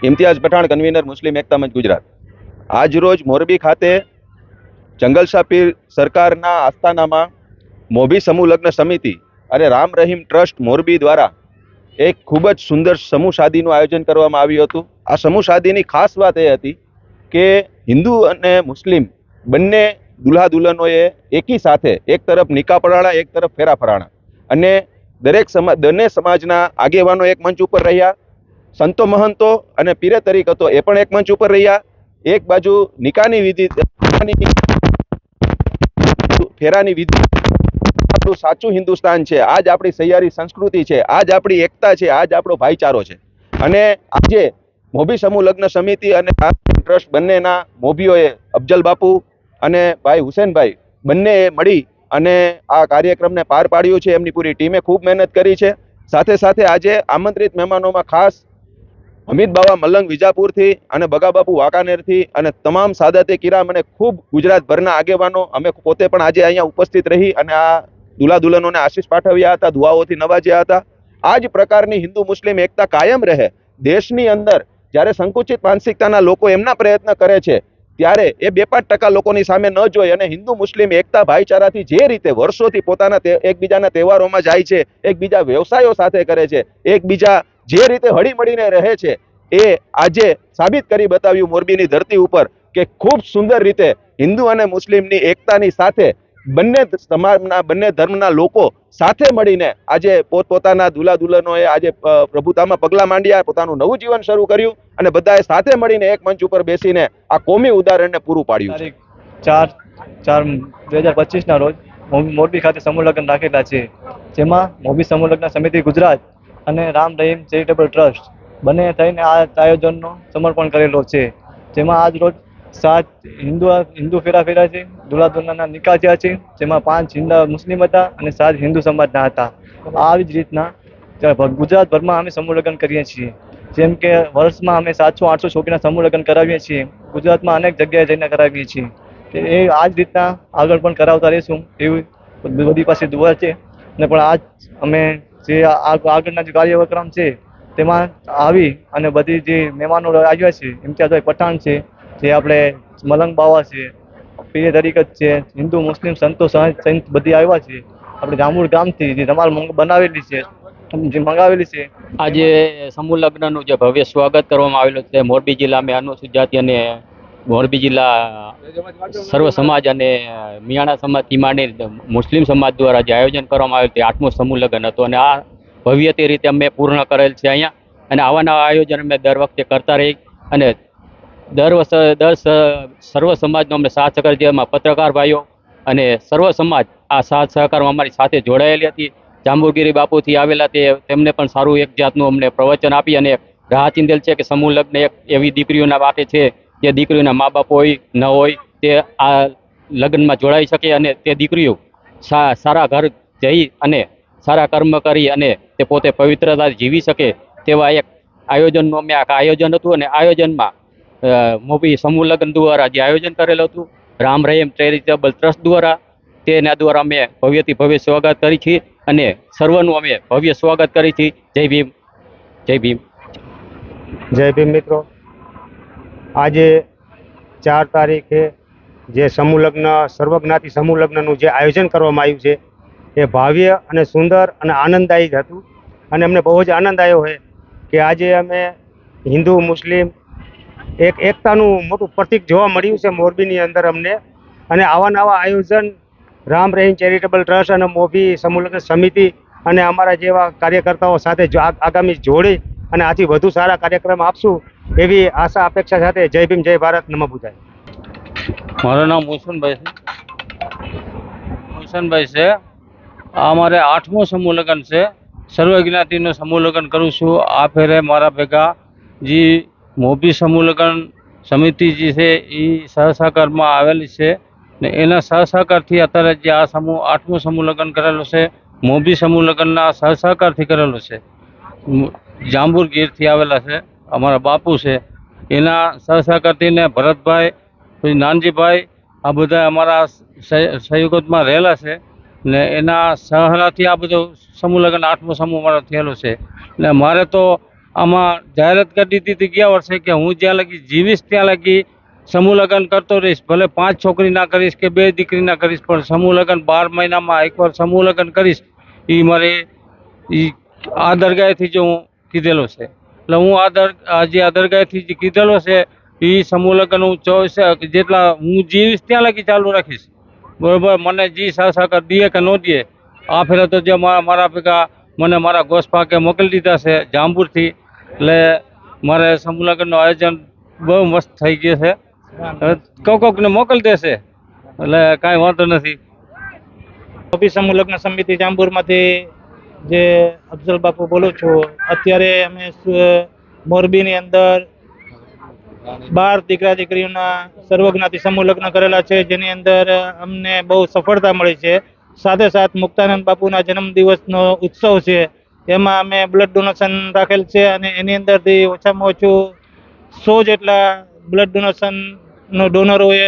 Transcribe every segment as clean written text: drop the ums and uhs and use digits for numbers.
Imtiaz Pathan, convener મુસ્લિમ એકતા મંચ ગુજરાત। આજ રોજ મોરબી ખાતે જંગલશાહ પીર સરકારના આસ્થાનામાં મોભી સમૂહ લગ્ન સમિતિ અને રામ રહીમ ટ્રસ્ટ મોરબી દ્વારા એક ખૂબ જ સુંદર સમૂહ શાદીનું આયોજન કરવામાં આવ્યું હતું। આ સમૂહ શાદીની ખાસ વાત એ હતી કે હિન્દુ અને મુસ્લિમ બંને દુલ્હા દુલ્હનોએ એકી સાથે એક તરફ નિકાહ પડાણા, એક તરફ ફેરા ફરાણા અને બંને સમાજના આગેવાનો એક મંચ ઉપર રહ્યા, સંતો મહંતો અને પીરે તરીકતો એ પણ એક મંચ ઉપર રહ્યા। એક બાજુ નિકાહની વિધિ, ફેરાની વિધિ, આપણું સાચું હિન્દુસ્તાન છે, આજ આપણી સહિયારી સંસ્કૃતિ છે, આજ આપણી એકતા છે, આજ આપણો ભાઈચારો છે। અને આજે મોભી સમૂહ લગ્ન સમિતિ અને ટ્રસ્ટ બંનેના મોભીઓએ અફજલ બાપુ અને ભાઈ હુસેનભાઈ બંનેએ મળી અને આ કાર્યક્રમને પાર પાડ્યું છે। એમની પૂરી ટીમે ખૂબ મહેનત કરી છે। સાથે સાથે આજે આમંત્રિત મહેમાનોમાં ખાસ હમીદ બાવા મલંગ વિજાપુરથી અને બગાબાપુ વાંકાનેરથી અને તમામ સાદતે કિરામ અને ખૂબ ગુજરાતભરના આગેવાનો અમે પોતે પણ આજે અહીંયા ઉપસ્થિત રહી અને આ દુલ્હા દુલ્હનોને આશીષ પાઠવ્યા હતા, દુઆઓથી નવાજ્યા હતા। આ જ પ્રકારની હિન્દુ મુસ્લિમ એકતા કાયમ રહે। દેશની અંદર જ્યારે સંકુચિત માનસિકતાના લોકો એમના પ્રયત્ન કરે છે ત્યારે એ 2-5% લોકોની સામે ન જોઈ અને હિન્દુ મુસ્લિમ એકતા ભાઈચારાથી જે રીતે વર્ષોથી પોતાના એકબીજાના તહેવારોમાં જાય છે, એકબીજા વ્યવસાયો સાથે કરે છે, એકબીજા જે રીતે હળીમળીને રહે છે, એ આજે સાબિત કરી બતાવ્યું મોરબીની ધરતી ઉપર કે ખૂબ સુંદર રીતે હિન્દુ અને મુસ્લિમની એકતાની સાથે બંને સમાજના, બંને ધર્મના લોકો સાથે મળીને આજે પોતપોતાના દુલ્હા દુલ્હનોએ આજે પ્રભુતામાં પગલાં માંડ્યા, પોતાનું નવું જીવન શરૂ કર્યું અને બધાએ સાથે મળીને એક મંચ ઉપર બેસીને આ કોમી ઉદાહરણને પૂરું પાડ્યું છે। તારીખ 4/4/2025ના રોજ મોરબી ખાતે સમૂહ લગ્ન રાખેલા છે, જેમાં મોભી સમૂહ લગ્ન સમિતિ ગુજરાત અને રામ રહીમ ચેરિટેબલ ટ્રસ્ટ બંને થઈને આ આયોજનનો સમર્પણ કરેલો છે। જેમાં આજ રોજ 7 હિન્દુ ફેરા ફેર્યા છે, દુલ્હા દુલ્હનના નિકાહ થયા છે, જેમાં 5 મુસ્લિમ હતા અને 7 હિન્દુ સમાજના હતા। આવી જ રીતના ગુજરાતભરમાં અમે સમૂહ લગ્ન કરીએ છીએ। જેમ કે વર્ષમાં અમે 700-800 છોકરીના સમૂહ લગ્ન કરાવીએ છીએ, ગુજરાતમાં અનેક જગ્યાએ જઈને કરાવીએ છીએ। એ આ જ રીતના આગળ પણ કરાવતા રહીશું એવી બધી પાસે દુઆ છે। અને પણ આજ અમે જે આગળના જે કાર્યક્રમ છે તેમાં આવી અને બધી જે મહેમાનો આવ્યા છે, ઇમ્તિયાઝભાઈ પઠાણ છે, જે આપણે મલંગ બાવા છે, પીરે તરીકત છે, હિન્દુ મુસ્લિમ સંતો સહિત બધી આવ્યા છે। આપણે જાંબુર ગામથી જે ધમાલ બનાવેલી છે, જે મંગાવેલી છે। આજે સમૂહ લગ્નનું જે ભવ્ય સ્વાગત કરવામાં આવેલું છે મોરબી જિલ્લામાં અનુસૂચિત જાતિ અને મોરબી જિલ્લા સર્વ સમાજ અને મિયાણા સમાજથી માંડી મુસ્લિમ સમાજ દ્વારા જે આયોજન કરવામાં આવ્યું તે 8મું સમૂહ લગ્ન હતું અને આ ભવ્ય તે રીતે અમે પૂર્ણ કરેલ છે અહીંયા। અને આવા નવા આયોજન અમે દર વખતે કરતા રહી અને સર્વ સમાજનો અમને સાથ સહકાર, જેમાં પત્રકાર ભાઈઓ અને સર્વ સમાજ આ સાથ સહકારમાં અમારી સાથે જોડાયેલી હતી। જાંબુગીરી બાપુથી આવેલા તેમને પણ સારું એક જાતનું અમને પ્રવચન આપી અને રાહ ચીંધેલ છે કે સમૂહ લગ્ન એક એવી દીકરીઓના વાકે છે જે દીકરીઓના મા બાપ હોય ન હોય તે આ લગ્નમાં જોડાઈ શકે અને તે દીકરીઓ સારા ઘર જઈ અને સારા કર્મ કરી અને તે પોતે પવિત્રતા જીવી શકે તેવા એક આયોજનનું અમે આખા આયોજન હતું। અને આયોજનમાં મોભી સમૂહ લગ્ન દ્વારા જે આયોજન કરેલું હતું રામ રહીમ ચેરિટેબલ ટ્રસ્ટ દ્વારા, તેના દ્વારા અમે ભવ્યથી ભવ્ય સ્વાગત કરી છીએ અને સર્વનું અમે ભવ્ય સ્વાગત કરી છીએ। જય ભીમ, જય ભીમ, જય ભીમ મિત્રો। આજે 4 તારીખે જે સમૂહ લગ્ન, સર્વજ્ઞાતિ સમૂહ લગ્નનું જે આયોજન કરવામાં આવ્યું છે એ ભવ્ય અને સુંદર અને આનંદદાયક હતું અને અમને બહુ જ આનંદ આવ્યો છે કે આજે અમે હિન્દુ મુસ્લિમ એકતાનું મોટું પ્રતીક જોવા મળ્યું છે મોરબીની અંદર અમને। અને આવા નવા આયોજન રામ રહીમ ચેરિટેબલ ટ્રસ્ટ અને મોભી સમૂહ લગ્ન સમિતિ અને અમારા જેવા કાર્યકર્તાઓ સાથે આગામી જોડી અને આથી વધુ સારા કાર્યક્રમ આપશું એવી આશા અપેક્ષા સાથે જય ભીમ, જય ભારત, નમઃ બુદ્ધાય। મારું નામ હુસનભાઈ છે। આ અમારે 8મું સમૂહ લગ્ન છે, સર્વ જ્ઞાતિનું સમૂહ લગ્ન કરું છું। આ ફેરે મારા ભેગા જે મોભી સમૂહ લગ્ન સમિતિ જે છે એ સહસહકારમાં આવેલી છે ને એના સહસહકારથી અત્યારે જે આ 8મું સમૂહ લગ્ન કરેલું છે મોભી સમૂહ લગ્નના સહસહકારથી કરેલું છે। જાંબુર ગીરથી આવેલા છે, અમારા બાપુ છે, એના સહસહકારથી ને ભરતભાઈ, પછી નાનજીભાઈ, આ બધા અમારા સહયોગમાં રહેલા છે ને એના સહલાથી આ બધું સમૂહ લગ્ન 8મો સમૂહ મારો થયેલો છે। ને મારે તો આમાં જાહેરાત કરી દીધી હતી ગયા વર્ષે કે હું જ્યાં લગી જીવીશ ત્યાં લગી સમૂહ લગ્ન કરતો રહીશ, ભલે 5 છોકરીના કરીશ કે 2 દીકરીના કરીશ, પણ સમૂહ લગ્ન 12 મહિનામાં એકવાર સમૂહ લગ્ન કરીશ. એ મારે આ દરગાહેથી જ હું કીધેલો છે. એટલે હું આજે આ દરગાહેથી જે કીધેલો છે એ સમૂહ લગ્ન હું 24 જેટલા હું જીવીશ ત્યાં લગી ચાલુ રાખીશ. બરોબર, મને જે સહકાર દે કે ન દે, આ ફેરે તો જે મારા ભેગા મને મારા ગોસપાકે મોકલી દીધા છે જાંબુરથી, એટલે મારે સમૂહ લગ્નનું આયોજન બહુ મસ્ત થઈ ગયું છે. કોકને મોકલી દેશે એટલે કાંઈ વાંધો નથી. મોભી સમૂહ લગ્ન સમિતિ જાંબુરમાંથી જે અફઝલ બાપુ બોલું છું. અત્યારે અમે મોરબીની અંદર 12 દીકરા દીકરીઓના સર્વજ્ઞાતિ સમૂહ લગ્ન કરેલા છે, જેની અંદર અમને બહુ સફળતા મળી છે. સાથે સાથે મુક્તાનંદ બાપુના જન્મદિવસનો ઉત્સવ છે, એમાં અમે બ્લડ ડોનેશન રાખેલ છે અને એની અંદરથી ઓછામાં ઓછું 100 જેટલા બ્લડ ડોનેશનનો ડોનરોએ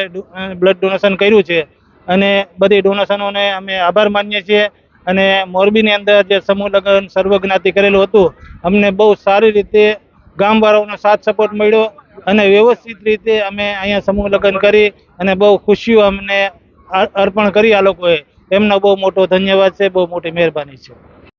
બ્લડ ડોનેશન કર્યું છે અને બધી ડોનેશનોને અમે આભાર માનીએ છીએ. અને મોરબીની અંદર જે સમૂહ લગ્ન સર્વજ્ઞાતિ કરેલું હતું, અમને બહુ સારી રીતે ગામવાળાઓનો સાથ સપોર્ટ મળ્યો અને વ્યવસ્થિત રીતે અમે અહીંયા સમૂહ લગ્ન કરી અને બહુ ખુશીઓ અમને અર્પણ કરી. આ લોકોએ એમનો બહુ મોટો ધન્યવાદ છે, બહુ મોટી મહેરબાની છે.